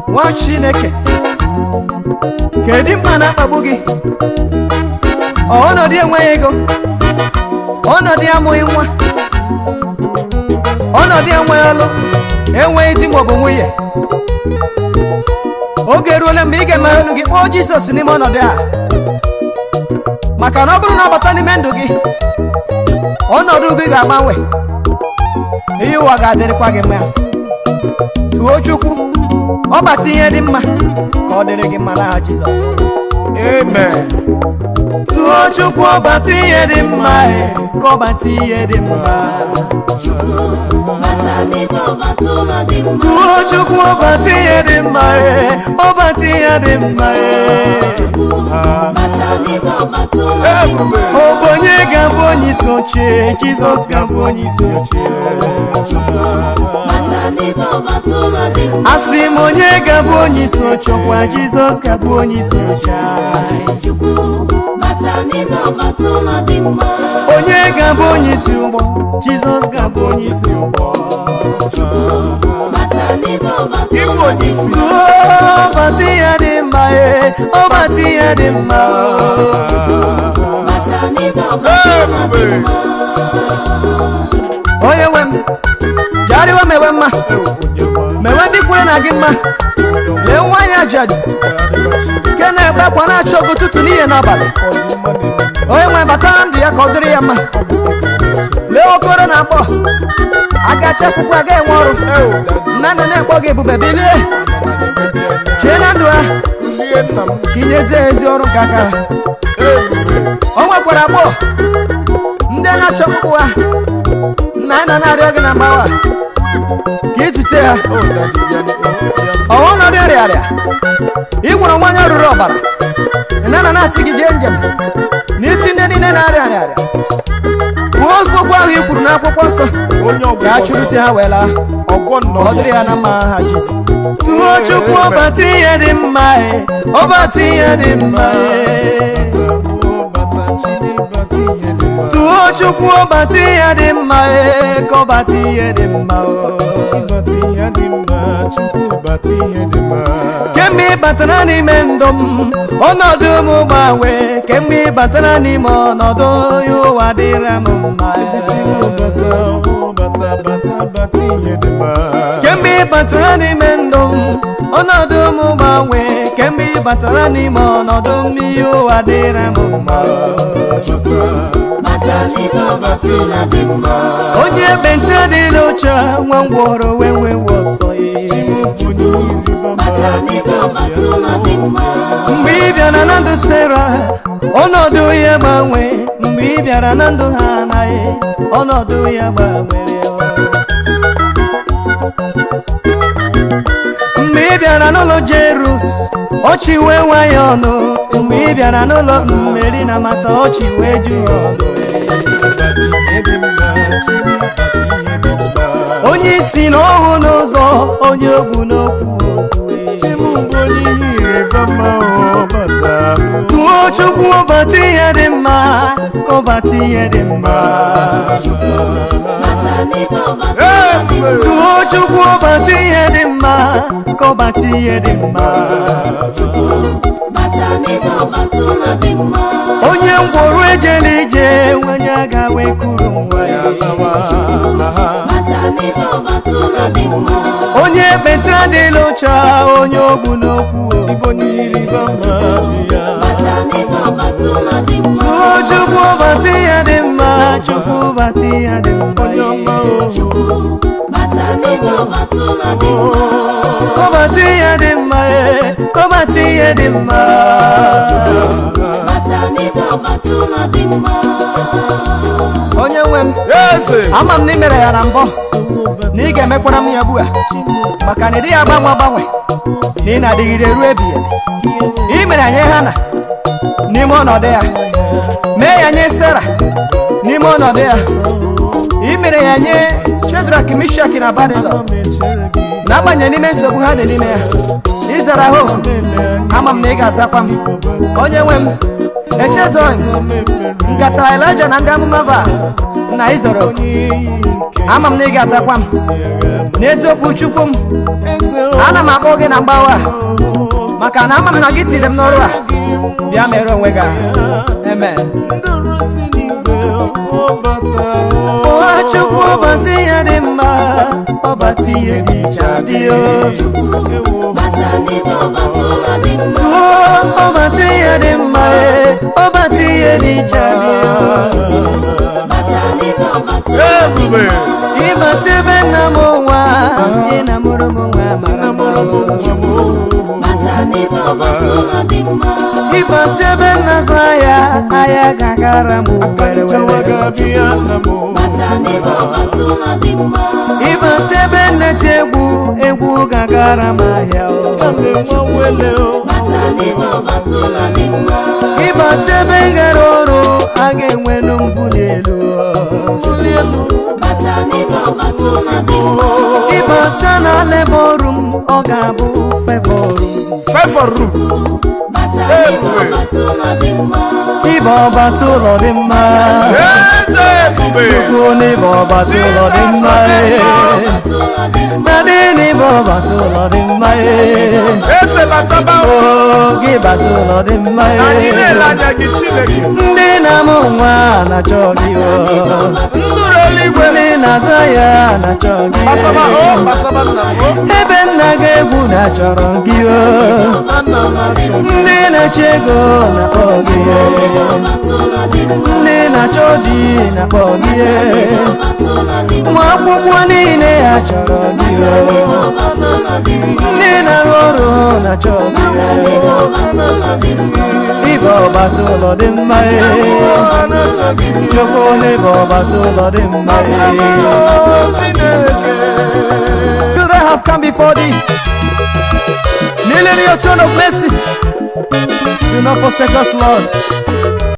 nwa Chineke kedu mma na-akpagbu gị? Ọnọdụ enweghị ego, ọnọdụ amụghị nwa, ọnọdụ enweghị ọlụ, enweghị di maọbụ nwunye. Oge eruola mgbe ị ga-emeghe olu gị kpọọ Jizọs n'ime ọnọdụ a, maka na ọ bụrụ na ọ bata n'ime ndụ gị, ọnọdụ gị ga-agbanwe, ihe ụwa ga-adịrịkwa gị mma. Tụọ Chukwu, ọ bata ihe dị mma ka ọ dịrị gị mma n'aha Jizọs. Amen. Tụọ Chukwu, ọ bata ihe dị mma, ka ọ bata ihe dị mma. Tụọ Chukwu, ọ bata ihe dị mma, ọ bata ihe dị mma. Ọ bụ onye ga-abụ onye isi oche? Jizọs ga-abụ onye isi oche. Asị m onye ga-abụ onye isi oche, ọkwa Jizọs ga-abụ onye isi oche. Onye ga-abụ onye isi ụgbọ? Jizọs ga-abụ onye isi ụgbọ. Ịbụ onye isi. Ọ bata ihe dị mma, ọ bata ihe dị mma. Onye nwe m, jegharịwa mewe mma, mewe ndị kwere na gị mma. Lee nwaanyị ajadu nke na-ekpe akwa na-achọ ogo ụtụtụ n'ihe n'abalị. Onye nwe batara ndụ ya ka ọ dịrị ya mma. Lee okoro na-akpọ agacha akwụkwọ aga enwe ọrụ, nna nna na-ekpọ gị ebube bilie chee na ndụ ha ka inyezie ezi ọrụ nke aka ha. O nwekwara agbọghọ ndị na-achọ ọkpụkpụ ha, nna nna na-arịọ gị na mgbawa ka izute ha. Ọwa ọnọdụ rịarịa ịgwọrọ nwanyị rụrụ ọbara, nna na-asị gị jee njem n'isi ndị niile na-arịa arịarịa. Kwuo okwu ahụ i kwuru n'akwụkwọ nsọ ka a chụrụte ha wee laa, ọ dịrị ha na mma ha Jizọs. Tụọ Chukwu, ọ bata ihe dị mma, ọ bata ihe dị mma. Tụọ Chukwu, ọ bata ihe dị mma, ka ọ bata ihe dị mma. Kemgbe ị batara n'ime ndụ m, ọnọdụ m gbanwee. Kemgbe ị batara n'ime ọnọdụ ya, ụwa dịra m mma. Kemgbe ị batara n'ime ndụ m, ọnọdụ m gbanwee. Kemgbe ị batara n'ime ọnọdụ m, ihe ụwa dịra m mma. Onye ekpenta adịla ọcha, nwa ngwọrọ wee wewe ọsọ ya. Mgbe ị bịara na ndụ Sera, ọnọdụ ya gbanwee. Mgbe ị bịara na ndụ ha anaghị, ọnọdụ ya gbanwere. Mgbe ị bịara n'ụlọ Jerus, ọchị wee nwa ya ọnụ. Mgbe ị bịara n'ụlọ Mmeri na Mata, ọchị wee ju ọnụ. Onye isi na ọhụ n'ụzọ, onye ogbu n'okwu okwu. Tụọ Chukwu, ọ bata ihe dị mma, ka ọ bata ihe dị mma. Tụọ Chukwu, ọ bata ihe dị mma, ka ọ bata ihe dị mma. Onye ngwọrọ ejela ije, nwanyị aga wee kuru nwa ya. Onye ekpenta adịla ọcha, onye ogbu n'okwu. Tụọ Chukwu, ọ bata ihe dị mma, Chukwu bata ihe dị mma. Ọ bata ihe dị mma, ọ bata ihe dị mma. Onye nwe m, ama m na ị mere ya na mbọ, na ị ga-emekwara m ya ugbu a, maka na ị dịghị agbanwe agbanwe, na ị na-adịgide ruo ebighị ebi. Ị mere anyị Hana n'ime ọnọdụ ya, mee ya nye Sera n'ime ọnọdụ ya. Ị mere ya nye Shedrak, Mishak na Abednego, n'agbanyeghị n'ime nsogbu ha dị n'ime ya. Ị zara ha oku, ama m na ị ga-azakwa m. Onye nwe m, echezoghị nkata Elijah na ndị amụma ba na izoro ama m na ị ga-azakwa m n'eziokwu Chukwu m ana m akpọ gị na mgbawa maka na ama m na gị tiri m n'ọrụ a bịa mere onwe gị amen. Chukwu ọbata ihe dị mma ọbata ihe dị iche adịghị ọbata ihe dị mma ọbata ihe dị iche adịghị ịbata ebe nna m nwa ị na-amụrụ m nwa mara ịbata ebe nna zụ ahịa ga-agara m were ịbata ebe nneti egwu ga-agara m ahịa ịbata ebe gara ọrụ a ga-enwelu mbuli elu ịbata na lebe ọrụ m ọ ga-abụ favor room ịba ọbata ụlọ dị mma Chukwu n'ịba ọbata ụlọ dị mma nadị n'ịba ọbata ụlọ dị mma gị bata ụlọ dị mma ndị na-amụ nwa na-achọ gị ndị na-azụ ya na-achọ gị ebe nna gị egwu na-achọrọ gị ndị na-achọ ego na-akpọ gị ndị na-achọ di na-akpọ gị ụmụ akwụkwọ niile ha chọrọ gị ndị na-arụ ọrụ na-achọ gị ịba ọbata ụlọ dị mma Chukwu n'ịba ọbata ụlọ dị mma. Could I have come before thee, kneeling in your throne of mercy? Do not forsake us, Lord.